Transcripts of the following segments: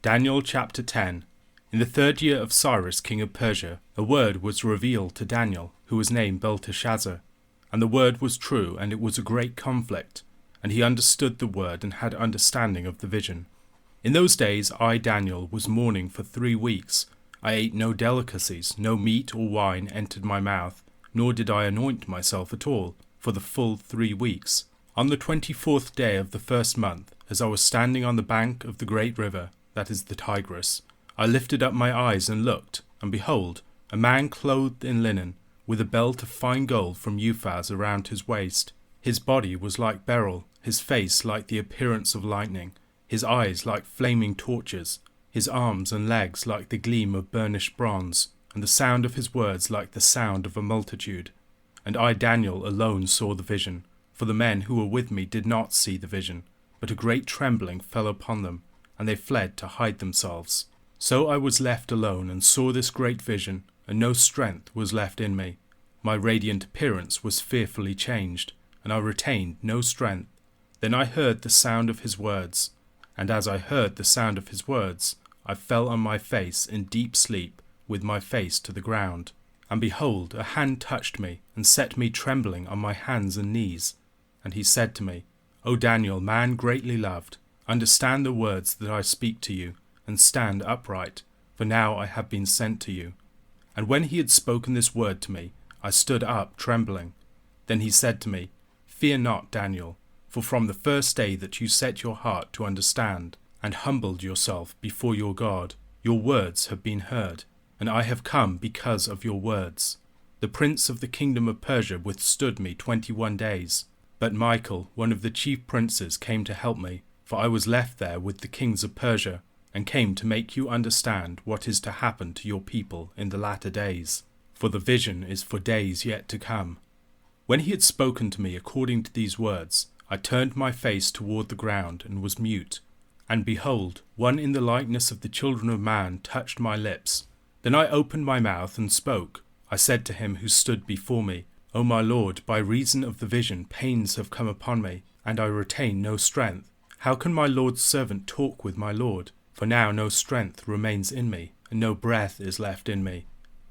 Daniel chapter 10. In the 3rd year of Cyrus king of Persia, a word was revealed to Daniel, who was named Belteshazzar. And the word was true, and it was a great conflict. And he understood the word and had understanding of the vision. In those days I, Daniel, was mourning for 3 weeks. I ate no delicacies, no meat or wine entered my mouth, nor did I anoint myself at all, for the full 3 weeks. On the 24th day of the 1st month, as I was standing on the bank of the great river, that is the Tigris, I lifted up my eyes and looked, and behold, a man clothed in linen, with a belt of fine gold from Uphaz around his waist. His body was like beryl, his face like the appearance of lightning, his eyes like flaming torches, his arms and legs like the gleam of burnished bronze, and the sound of his words like the sound of a multitude. And I, Daniel, alone saw the vision, for the men who were with me did not see the vision, but a great trembling fell upon them, and they fled to hide themselves. So I was left alone and saw this great vision, and no strength was left in me. My radiant appearance was fearfully changed, and I retained no strength. Then I heard the sound of his words, and as I heard the sound of his words, I fell on my face in deep sleep, with my face to the ground. And behold, a hand touched me, and set me trembling on my hands and knees. And he said to me, O Daniel, man greatly loved, understand the words that I speak to you, and stand upright, for now I have been sent to you. And when he had spoken this word to me, I stood up trembling. Then he said to me, Fear not, Daniel, for from the first day that you set your heart to understand, and humbled yourself before your God, your words have been heard, and I have come because of your words. The prince of the kingdom of Persia withstood me 21 days, but Michael, one of the chief princes, came to help me, for I was left there with the kings of Persia, and came to make you understand what is to happen to your people in the latter days, for the vision is for days yet to come. When he had spoken to me according to these words, I turned my face toward the ground and was mute. And behold, one in the likeness of the children of man touched my lips. Then I opened my mouth and spoke. I said to him who stood before me, O my Lord, by reason of the vision pains have come upon me, and I retain no strength. How can my Lord's servant talk with my Lord? For now no strength remains in me, and no breath is left in me.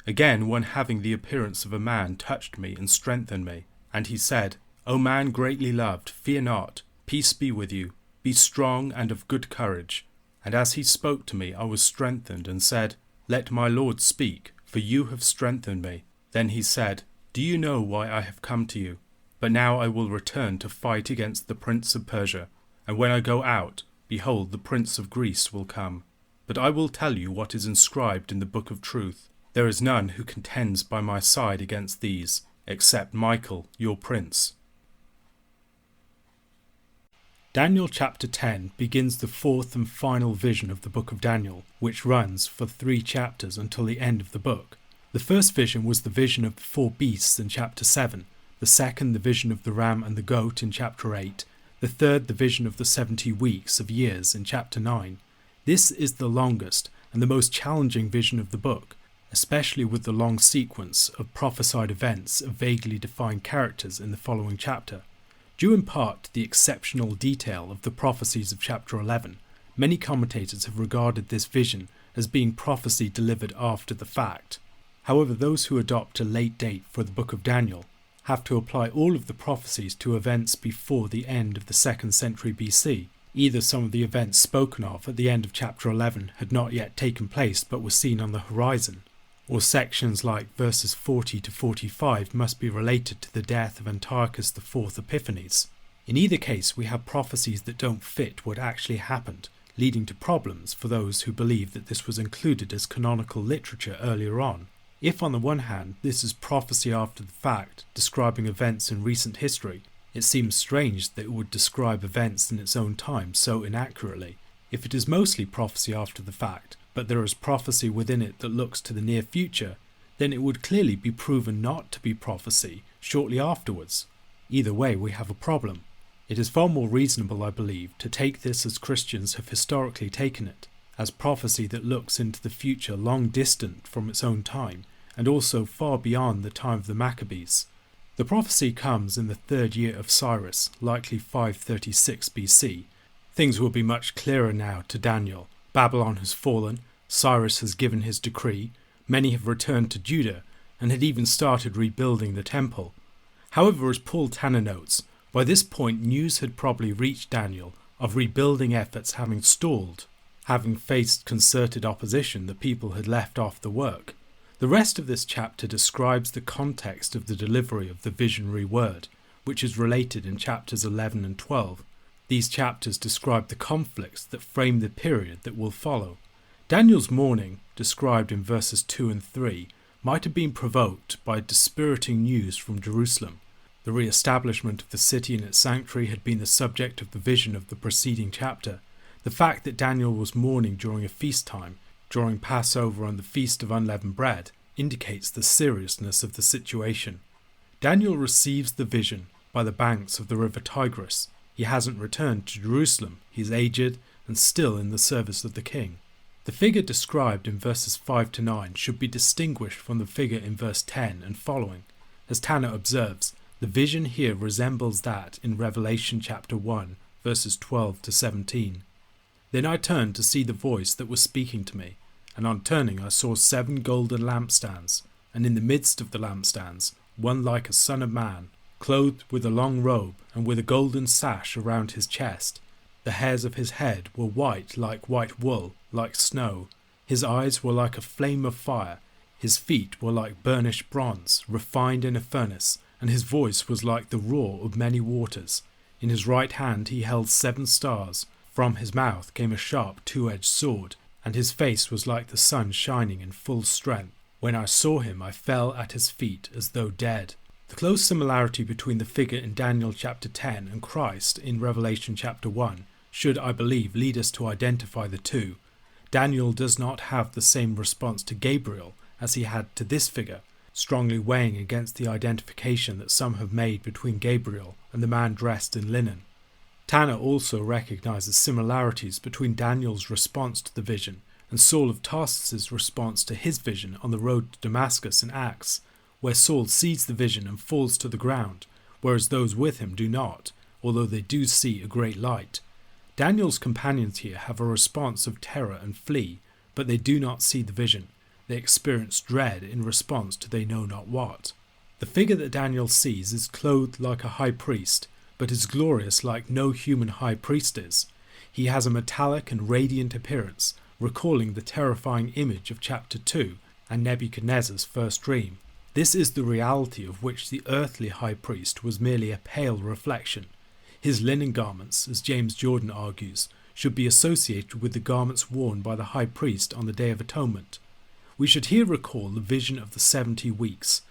Again one having the appearance of a man touched me and strengthened me. And he said, O man greatly loved, fear not, peace be with you, be strong and of good courage. And as he spoke to me I was strengthened, and said, Let my Lord speak, for you have strengthened me. Then he said, Do you know why I have come to you? But now I will return to fight against the prince of Persia. And when I go out, behold, the prince of Greece will come. But I will tell you what is inscribed in the book of truth. There is none who contends by my side against these, except Michael, your prince. Daniel chapter 10 begins the 4th and final vision of the book of Daniel, which runs for 3 chapters until the end of the book. The first vision was the vision of the 4 beasts in chapter 7, the second the vision of the ram and the goat in chapter 8, the third the vision of the 70 weeks of years in chapter 9. This is the longest and the most challenging vision of the book, especially with the long sequence of prophesied events of vaguely defined characters in the following chapter. Due in part to the exceptional detail of the prophecies of chapter 11, many commentators have regarded this vision as being prophecy delivered after the fact. However, those who adopt a late date for the book of Daniel have to apply all of the prophecies to events before the end of the 2nd century BC. Either some of the events spoken of at the end of chapter 11 had not yet taken place but were seen on the horizon, or sections like verses 40 to 45 must be related to the death of Antiochus IV Epiphanes. In either case, we have prophecies that don't fit what actually happened, leading to problems for those who believe that this was included as canonical literature earlier on. If on the one hand this is prophecy after the fact, describing events in recent history, it seems strange that it would describe events in its own time so inaccurately. If it is mostly prophecy after the fact, but there is prophecy within it that looks to the near future, then it would clearly be proven not to be prophecy shortly afterwards. Either way, we have a problem. It is far more reasonable, I believe, to take this as Christians have historically taken it, as prophecy that looks into the future long distant from its own time, and also far beyond the time of the Maccabees. The prophecy comes in the 3rd year of Cyrus, likely 536 BC. Things will be much clearer now to Daniel, Babylon has fallen, Cyrus has given his decree, many have returned to Judah, and had even started rebuilding the temple. However, as Paul Tanner notes, by this point news had probably reached Daniel of rebuilding efforts having stalled. Having faced concerted opposition, the people had left off the work. The rest of this chapter describes the context of the delivery of the visionary word, which is related in chapters 11 and 12. These chapters describe the conflicts that frame the period that will follow. Daniel's mourning, described in verses 2 and 3, might have been provoked by dispiriting news from Jerusalem. The re-establishment of the city and its sanctuary had been the subject of the vision of the preceding chapter. The fact that Daniel was mourning during a feast time, during Passover and the Feast of Unleavened Bread, indicates the seriousness of the situation. Daniel receives the vision by the banks of the river Tigris. He hasn't returned to Jerusalem. He is aged and still in the service of the king. The figure described in verses 5 to 9 should be distinguished from the figure in verse 10 and following. As Tanner observes, the vision here resembles that in Revelation chapter 1, verses 12 to 17. Then I turned to see the voice that was speaking to me, and on turning I saw 7 golden lampstands, and in the midst of the lampstands one like a son of man, clothed with a long robe and with a golden sash around his chest. The hairs of his head were white like white wool, like snow. His eyes were like a flame of fire. His feet were like burnished bronze, refined in a furnace, and his voice was like the roar of many waters. In his right hand he held 7 stars. From his mouth came a sharp 2-edged sword, and his face was like the sun shining in full strength. When I saw him, I fell at his feet as though dead. The close similarity between the figure in Daniel chapter 10 and Christ in Revelation chapter 1 should, I believe, lead us to identify the two. Daniel does not have the same response to Gabriel as he had to this figure, strongly weighing against the identification that some have made between Gabriel and the man dressed in linen. Tanner also recognizes similarities between Daniel's response to the vision and Saul of Tarsus's response to his vision on the road to Damascus in Acts, where Saul sees the vision and falls to the ground, whereas those with him do not, although they do see a great light. Daniel's companions here have a response of terror and flee, but they do not see the vision. They experience dread in response to they know not what. The figure that Daniel sees is clothed like a high priest, but is glorious like no human high priest is. He has a metallic and radiant appearance, recalling the terrifying image of chapter 2 and Nebuchadnezzar's first dream. This is the reality of which the earthly high priest was merely a pale reflection. His linen garments, as James Jordan argues, should be associated with the garments worn by the high priest on the Day of Atonement. We should here recall the vision of the 70 weeks.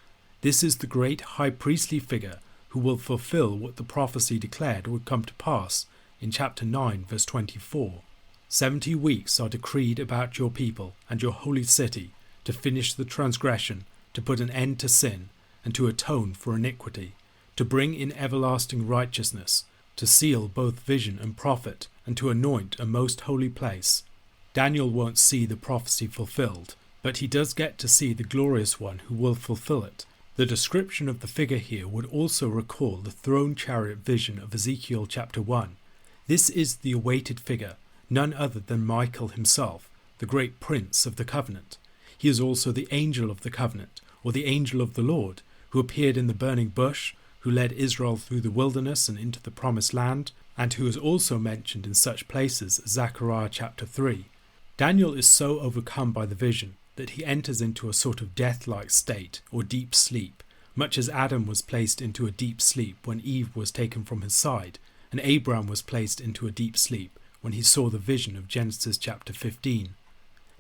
This is the great high priestly figure who will fulfill what the prophecy declared would come to pass in chapter 9 verse 24. 70 weeks are decreed about your people and your holy city to finish the transgression, to put an end to sin, and to atone for iniquity, to bring in everlasting righteousness, to seal both vision and prophet, and to anoint a most holy place. Daniel won't see the prophecy fulfilled, but he does get to see the glorious one who will fulfill it. The description of the figure here would also recall the throne chariot vision of Ezekiel chapter 1. This is the awaited figure, none other than Michael himself, the great prince of the covenant. He is also the angel of the covenant, or the angel of the Lord, who appeared in the burning bush, who led Israel through the wilderness and into the promised land, and who is also mentioned in such places as Zechariah chapter 3. Daniel is so overcome by the vision that he enters into a sort of death-like state or deep sleep, much as Adam was placed into a deep sleep when Eve was taken from his side, and Abraham was placed into a deep sleep when he saw the vision of Genesis chapter 15.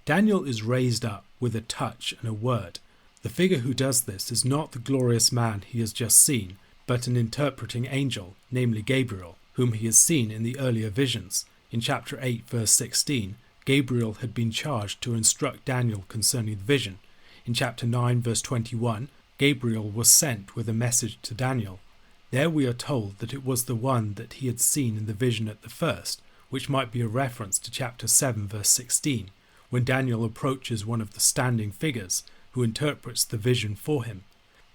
Daniel is raised up with a touch and a word. The figure who does this is not the glorious man he has just seen, but an interpreting angel, namely Gabriel, whom he has seen in the earlier visions. In chapter 8 verse 16, Gabriel had been charged to instruct Daniel concerning the vision. In chapter 9 verse 21, Gabriel was sent with a message to Daniel. There we are told that it was the one that he had seen in the vision at the first, which might be a reference to chapter 7 verse 16, when Daniel approaches one of the standing figures who interprets the vision for him.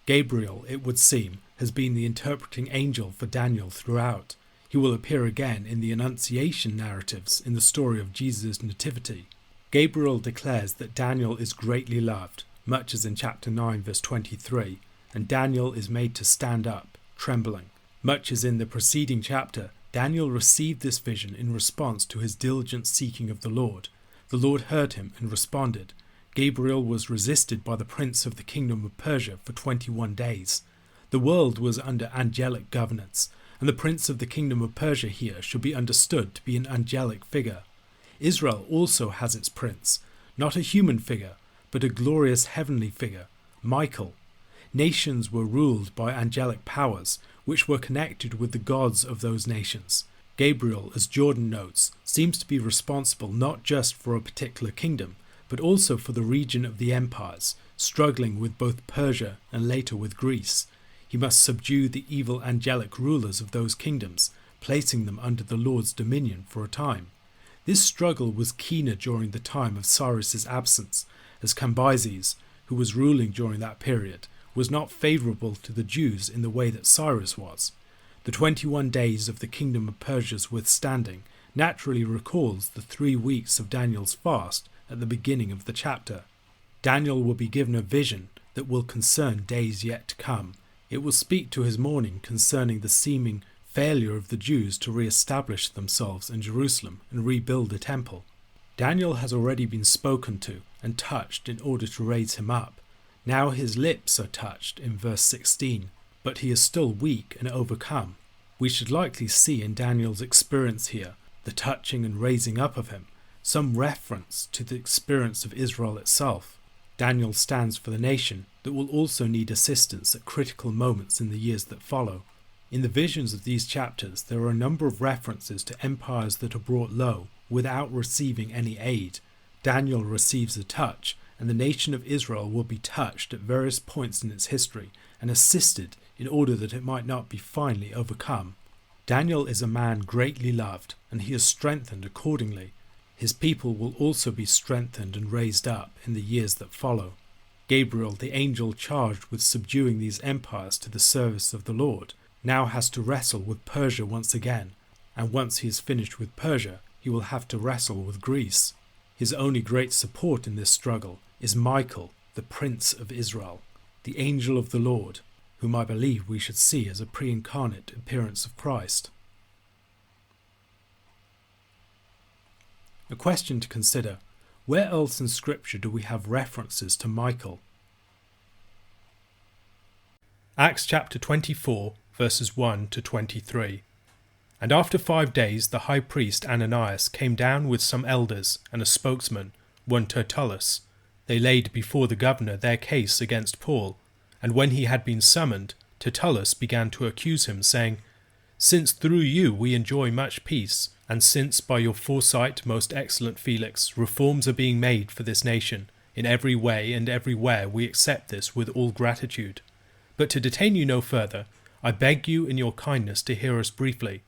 Gabriel, it would seem, has been the interpreting angel for Daniel throughout. He will appear again in the Annunciation narratives in the story of Jesus' nativity. Gabriel declares that Daniel is greatly loved, much as in chapter 9 verse 23, and Daniel is made to stand up, trembling. Much as in the preceding chapter, Daniel received this vision in response to his diligent seeking of the Lord. The Lord heard him and responded. Gabriel was resisted by the prince of the kingdom of Persia for 21 days. The world was under angelic governance, and the prince of the kingdom of Persia here should be understood to be an angelic figure. Israel also has its prince, not a human figure, but a glorious heavenly figure, Michael. Nations were ruled by angelic powers, which were connected with the gods of those nations. Gabriel, as Jordan notes, seems to be responsible not just for a particular kingdom, but also for the region of the empires, struggling with both Persia and later with Greece. He must subdue the evil angelic rulers of those kingdoms, placing them under the Lord's dominion for a time. This struggle was keener during the time of Cyrus's absence, as Cambyses, who was ruling during that period, was not favourable to the Jews in the way that Cyrus was. The 21 days of the kingdom of Persia's withstanding naturally recalls the 3 weeks of Daniel's fast at the beginning of the chapter. Daniel will be given a vision that will concern days yet to come. It will speak to his mourning concerning the seeming failure of the Jews to re-establish themselves in Jerusalem and rebuild the temple. Daniel has already been spoken to and touched in order to raise him up. Now his lips are touched in verse 16, but he is still weak and overcome. We should likely see in Daniel's experience here, the touching and raising up of him, some reference to the experience of Israel itself. Daniel stands for the nation that will also need assistance at critical moments in the years that follow. In the visions of these chapters, there are a number of references to empires that are brought low without receiving any aid. Daniel receives a touch, and the nation of Israel will be touched at various points in its history and assisted in order that it might not be finally overcome. Daniel is a man greatly loved, and he is strengthened accordingly. His people will also be strengthened and raised up in the years that follow. Gabriel, the angel charged with subduing these empires to the service of the Lord, now has to wrestle with Persia once again, and once he is finished with Persia, he will have to wrestle with Greece. His only great support in this struggle is Michael, the Prince of Israel, the angel of the Lord, whom I believe we should see as a pre-incarnate appearance of Christ. A question to consider: where else in Scripture do we have references to Michael? Acts chapter 24, verses 1 to 23. And after 5 days the high priest Ananias came down with some elders and a spokesman, one Tertullus. They laid before the governor their case against Paul, and when he had been summoned, Tertullus began to accuse him, saying, Since through you we enjoy much peace, and since by your foresight, most excellent Felix, reforms are being made for this nation, in every way and everywhere we accept this with all gratitude. But to detain you no further, I beg you in your kindness to hear us briefly,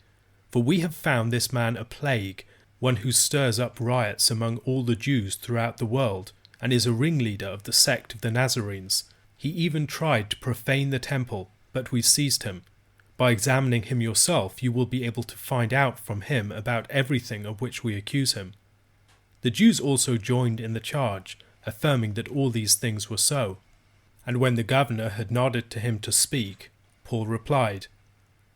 for we have found this man a plague, one who stirs up riots among all the Jews throughout the world, and is a ringleader of the sect of the Nazarenes. He even tried to profane the temple, but we seized him. By examining him yourself, you will be able to find out from him about everything of which we accuse him. The Jews also joined in the charge, affirming that all these things were so. And when the governor had nodded to him to speak, Paul replied,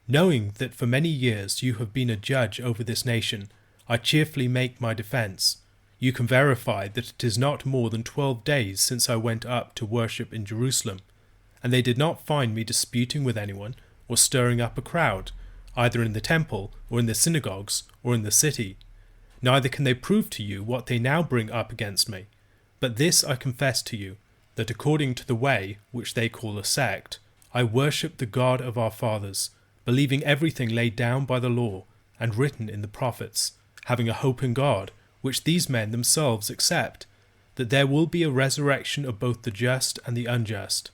Knowing that for many years you have been a judge over this nation, I cheerfully make my defense. You can verify that it is not more than 12 days since I went up to worship in Jerusalem, and they did not find me disputing with anyone or stirring up a crowd, either in the temple or in the synagogues or in the city. Neither can they prove to you what they now bring up against me. But this I confess to you, that according to the way, which they call a sect, I worship the God of our fathers, believing everything laid down by the law and written in the prophets, having a hope in God, which these men themselves accept, that there will be a resurrection of both the just and the unjust.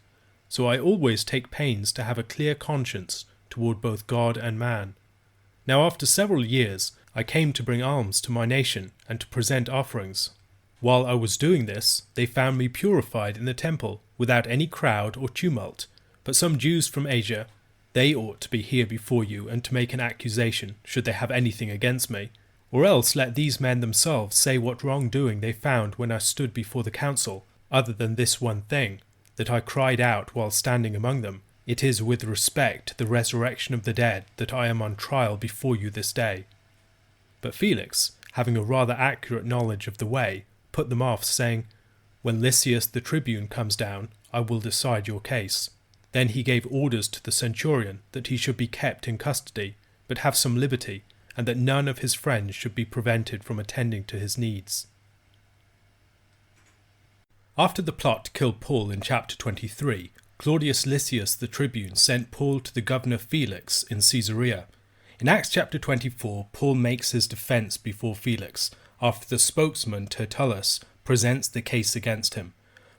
So I always take pains to have a clear conscience toward both God and man. Now after several years I came to bring alms to my nation and to present offerings. While I was doing this, they found me purified in the temple, without any crowd or tumult. But some Jews from Asia, They ought to be here before you and to make an accusation, should they have anything against me. Or else let these men themselves say what wrongdoing they found when I stood before the council, other than this one thing, that I cried out while standing among them, it is with respect to the resurrection of the dead that I am on trial before you this day. But Felix, having a rather accurate knowledge of the way, put them off, saying, When Lysias the tribune comes down, I will decide your case. Then he gave orders to the centurion that he should be kept in custody, but have some liberty, and that none of his friends should be prevented from attending to his needs. After the plot to kill Paul in chapter 23, Claudius Lysias the tribune sent Paul to the governor Felix in Caesarea. In Acts chapter 24, Paul makes his defence before Felix, after the spokesman Tertullus presents the case against him.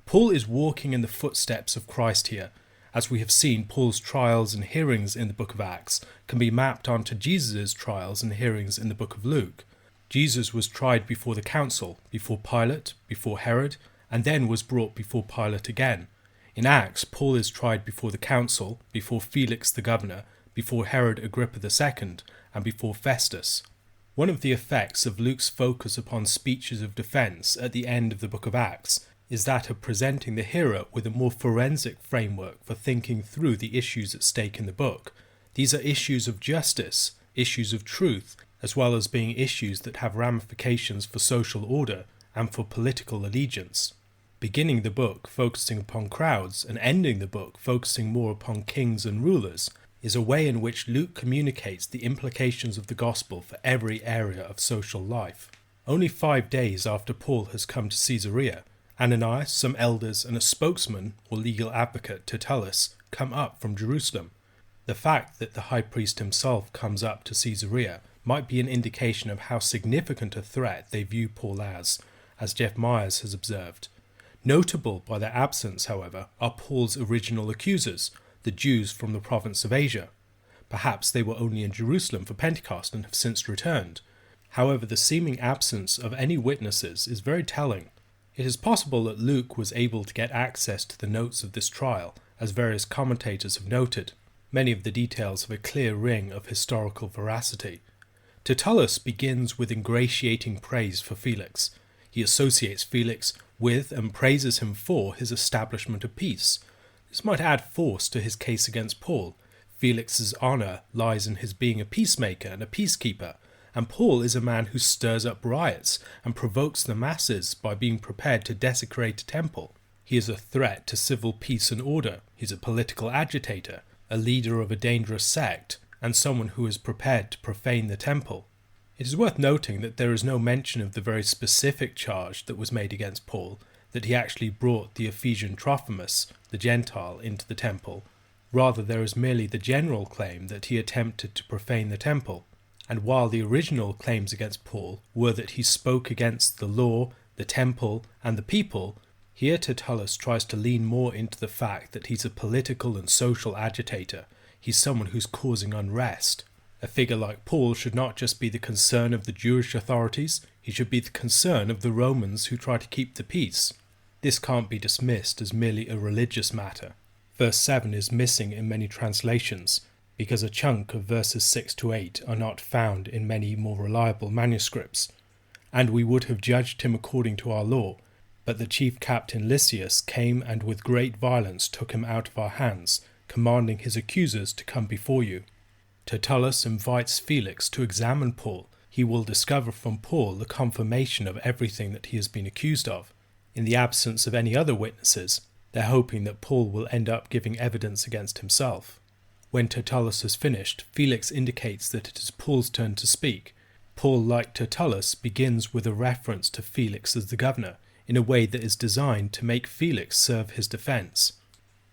Paul is walking in the footsteps of Christ here. As we have seen, Paul's trials and hearings in the book of Acts can be mapped onto Jesus' trials and hearings in the book of Luke. Jesus was tried before the council, before Pilate, before Herod, and then was brought before Pilate again. In Acts, Paul is tried before the council, before Felix the governor, before Herod Agrippa II, and before Festus. One of the effects of Luke's focus upon speeches of defence at the end of the book of Acts is that of presenting the hearer with a more forensic framework for thinking through the issues at stake in the book. These are issues of justice, issues of truth, as well as being issues that have ramifications for social order and for political allegiance. Beginning the book focusing upon crowds and ending the book focusing more upon kings and rulers is a way in which Luke communicates the implications of the gospel for every area of social life. Only 5 days after Paul has come to Caesarea, Ananias, some elders, and a spokesman or legal advocate, Tertullus, come up from Jerusalem. The fact that the high priest himself comes up to Caesarea might be an indication of how significant a threat they view Paul as Jeff Myers has observed. Notable by their absence, however, are Paul's original accusers, the Jews from the province of Asia. Perhaps they were only in Jerusalem for Pentecost and have since returned. However, the seeming absence of any witnesses is very telling. It is possible that Luke was able to get access to the notes of this trial, as various commentators have noted. Many of the details have a clear ring of historical veracity. Tertullus begins with ingratiating praise for Felix. He associates Felix with and praises him for his establishment of peace. This might add force to his case against Paul. Felix's honour lies in his being a peacemaker and a peacekeeper, and Paul is a man who stirs up riots and provokes the masses by being prepared to desecrate a temple. He is a threat to civil peace and order. He's a political agitator, a leader of a dangerous sect, and someone who is prepared to profane the temple. It is worth noting that there is no mention of the very specific charge that was made against Paul, that he actually brought the Ephesian Trophimus, the Gentile, into the temple. Rather, there is merely the general claim that he attempted to profane the temple. And while the original claims against Paul were that he spoke against the law, the temple, and the people, here Tertullus tries to lean more into the fact that he's a political and social agitator. He's someone who's causing unrest. A figure like Paul should not just be the concern of the Jewish authorities, he should be the concern of the Romans who try to keep the peace. This can't be dismissed as merely a religious matter. Verse 7 is missing in many translations, because a chunk of verses 6 to 8 are not found in many more reliable manuscripts. And we would have judged him according to our law, but the chief captain Lysias came and with great violence took him out of our hands, commanding his accusers to come before you. Tertullus invites Felix to examine Paul. He will discover from Paul the confirmation of everything that he has been accused of. In the absence of any other witnesses, they're hoping that Paul will end up giving evidence against himself. When Tertullus has finished, Felix indicates that it is Paul's turn to speak. Paul, like Tertullus, begins with a reference to Felix as the governor, in a way that is designed to make Felix serve his defence.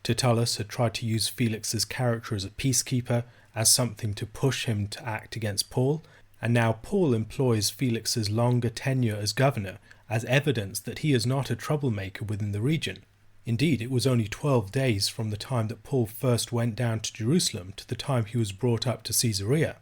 Tertullus had tried to use Felix's character as a peacekeeper, as something to push him to act against Paul, and now Paul employs Felix's longer tenure as governor as evidence that he is not a troublemaker within the region. Indeed, it was only 12 days from the time that Paul first went down to Jerusalem to the time he was brought up to Caesarea.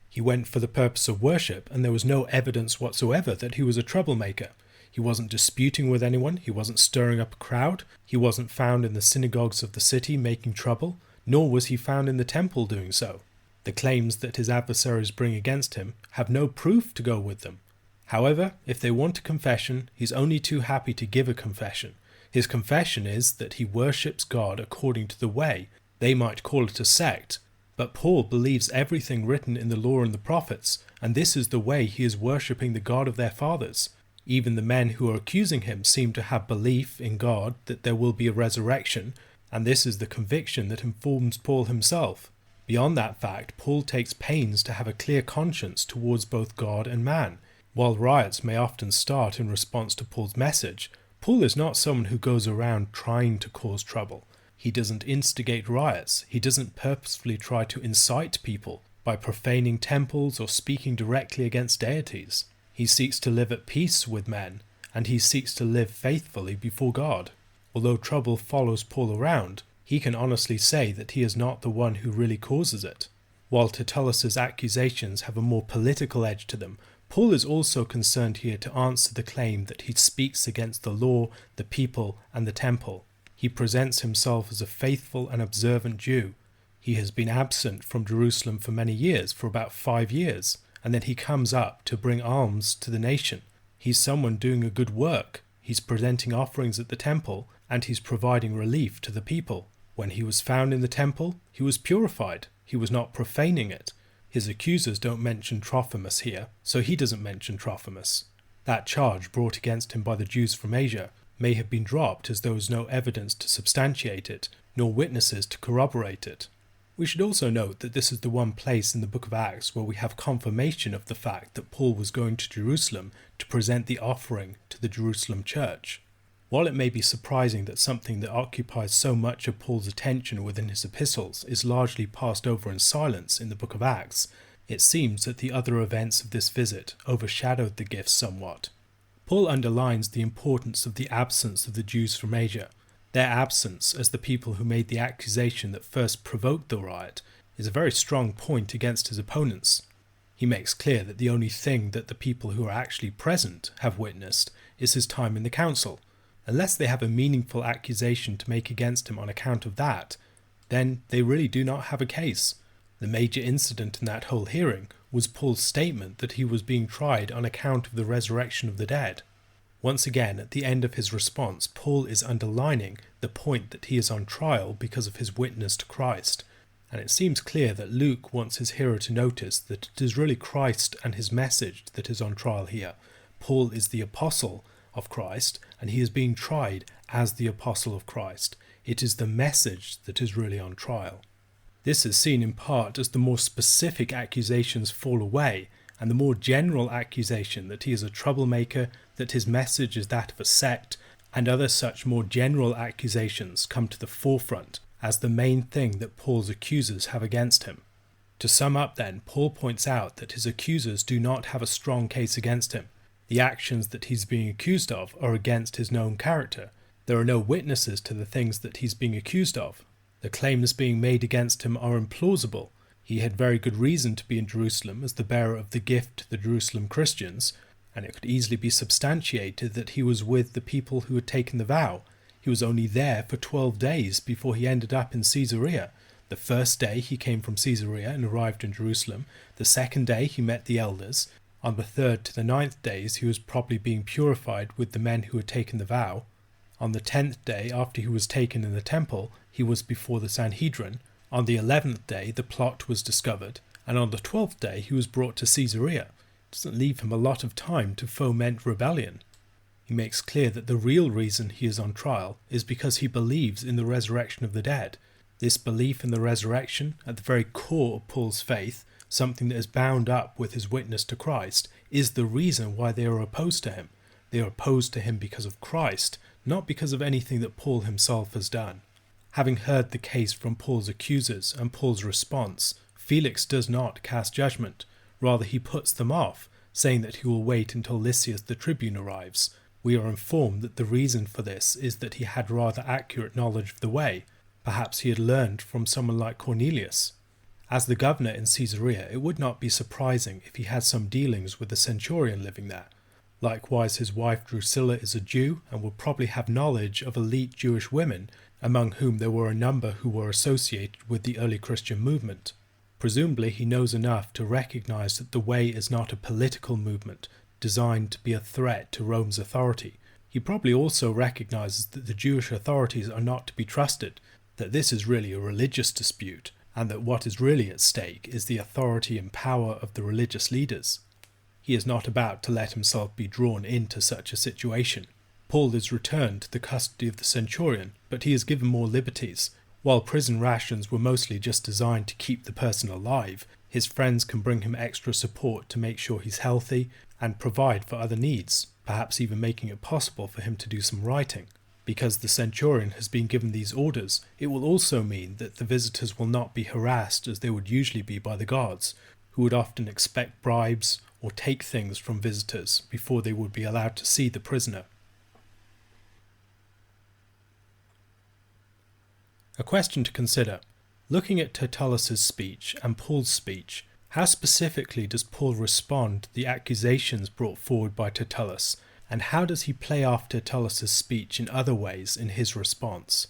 He went for the purpose of worship, and there was no evidence whatsoever that he was a troublemaker. He wasn't disputing with anyone, he wasn't stirring up a crowd, he wasn't found in the synagogues of the city making trouble. nor was he found in the temple doing so. The claims that his adversaries bring against him have no proof to go with them. However, if they want a confession, he's only too happy to give a confession. His confession is that he worships God according to the way. They might call it a sect, but Paul believes everything written in the law and the prophets, and this is the way he is worshipping the God of their fathers. Even the men who are accusing him seem to have belief in God that there will be a resurrection, and this is the conviction that informs Paul himself. Beyond that fact, Paul takes pains to have a clear conscience towards both God and man. While riots may often start in response to Paul's message, Paul is not someone who goes around trying to cause trouble. He doesn't instigate riots. He doesn't purposefully try to incite people by profaning temples or speaking directly against deities. He seeks to live at peace with men, and he seeks to live faithfully before God. Although trouble follows Paul around, he can honestly say that he is not the one who really causes it. While Tertullus's accusations have a more political edge to them, Paul is also concerned here to answer the claim that he speaks against the law, the people, and the temple. He presents himself as a faithful and observant Jew. He has been absent from Jerusalem for many years, for about 5 years, and then he comes up to bring alms to the nation. He's someone doing a good work. He's presenting offerings at the temple, and he's providing relief to the people. When he was found in the temple, he was purified. He was not profaning it. His accusers don't mention Trophimus here, so he doesn't mention Trophimus. That charge brought against him by the Jews from Asia may have been dropped as there was no evidence to substantiate it, nor witnesses to corroborate it. We should also note that this is the one place in the book of Acts where we have confirmation of the fact that Paul was going to Jerusalem to present the offering to the Jerusalem church. While it may be surprising that something that occupies so much of Paul's attention within his epistles is largely passed over in silence in the book of Acts, it seems that the other events of this visit overshadowed the gifts somewhat. Paul underlines the importance of the absence of the Jews from Asia. Their absence as the people who made the accusation that first provoked the riot is a very strong point against his opponents. He makes clear that the only thing that the people who are actually present have witnessed is his time in the council. Unless they have a meaningful accusation to make against him on account of that, then they really do not have a case. The major incident in that whole hearing was Paul's statement that he was being tried on account of the resurrection of the dead. Once again, at the end of his response, Paul is underlining the point that he is on trial because of his witness to Christ. And it seems clear that Luke wants his hearer to notice that it is really Christ and his message that is on trial here. Paul is the apostle of Christ, and he is being tried as the apostle of Christ. It is the message that is really on trial. This is seen in part as the more specific accusations fall away, and the more general accusation that he is a troublemaker, that his message is that of a sect, and other such more general accusations come to the forefront as the main thing that Paul's accusers have against him. To sum up then, Paul points out that his accusers do not have a strong case against him. The actions that he's being accused of are against his known character. There are no witnesses to the things that he's being accused of. The claims being made against him are implausible. He had very good reason to be in Jerusalem as the bearer of the gift to the Jerusalem Christians, and it could easily be substantiated that he was with the people who had taken the vow. He was only there for 12 days before he ended up in Caesarea. The first day he came from Caesarea and arrived in Jerusalem. The second day he met the elders. On the 3rd to the 9th days he was probably being purified with the men who had taken the vow. On the 10th day after he was taken in the temple, he was before the Sanhedrin. On the 11th day the plot was discovered, and on the 12th day he was brought to Caesarea. It doesn't leave him a lot of time to foment rebellion. He makes clear that the real reason he is on trial is because he believes in the resurrection of the dead. This belief in the resurrection, at the very core of Paul's faith, something that is bound up with his witness to Christ, is the reason why they are opposed to him. They are opposed to him because of Christ, not because of anything that Paul himself has done. Having heard the case from Paul's accusers and Paul's response, Felix does not cast judgment. Rather, he puts them off, saying that he will wait until Lysias the tribune arrives. We are informed that the reason for this is that he had rather accurate knowledge of the way. Perhaps he had learned from someone like Cornelius. As the governor in Caesarea, it would not be surprising if he had some dealings with the centurion living there. Likewise, his wife Drusilla is a Jew and would probably have knowledge of elite Jewish women among whom there were a number who were associated with the early Christian movement. Presumably he knows enough to recognize that the Way is not a political movement designed to be a threat to Rome's authority. He probably also recognizes that the Jewish authorities are not to be trusted, that this is really a religious dispute, and that what is really at stake is the authority and power of the religious leaders. He is not about to let himself be drawn into such a situation. Paul is returned to the custody of the centurion, but he is given more liberties. While prison rations were mostly just designed to keep the person alive, his friends can bring him extra support to make sure he's healthy and provide for other needs, perhaps even making it possible for him to do some writing. Because the centurion has been given these orders, it will also mean that the visitors will not be harassed as they would usually be by the guards, who would often expect bribes or take things from visitors before they would be allowed to see the prisoner. A question to consider. Looking at Tertullus's speech and Paul's speech, how specifically does Paul respond to the accusations brought forward by Tertullus, and how does he play off Tertullus's speech in other ways in his response?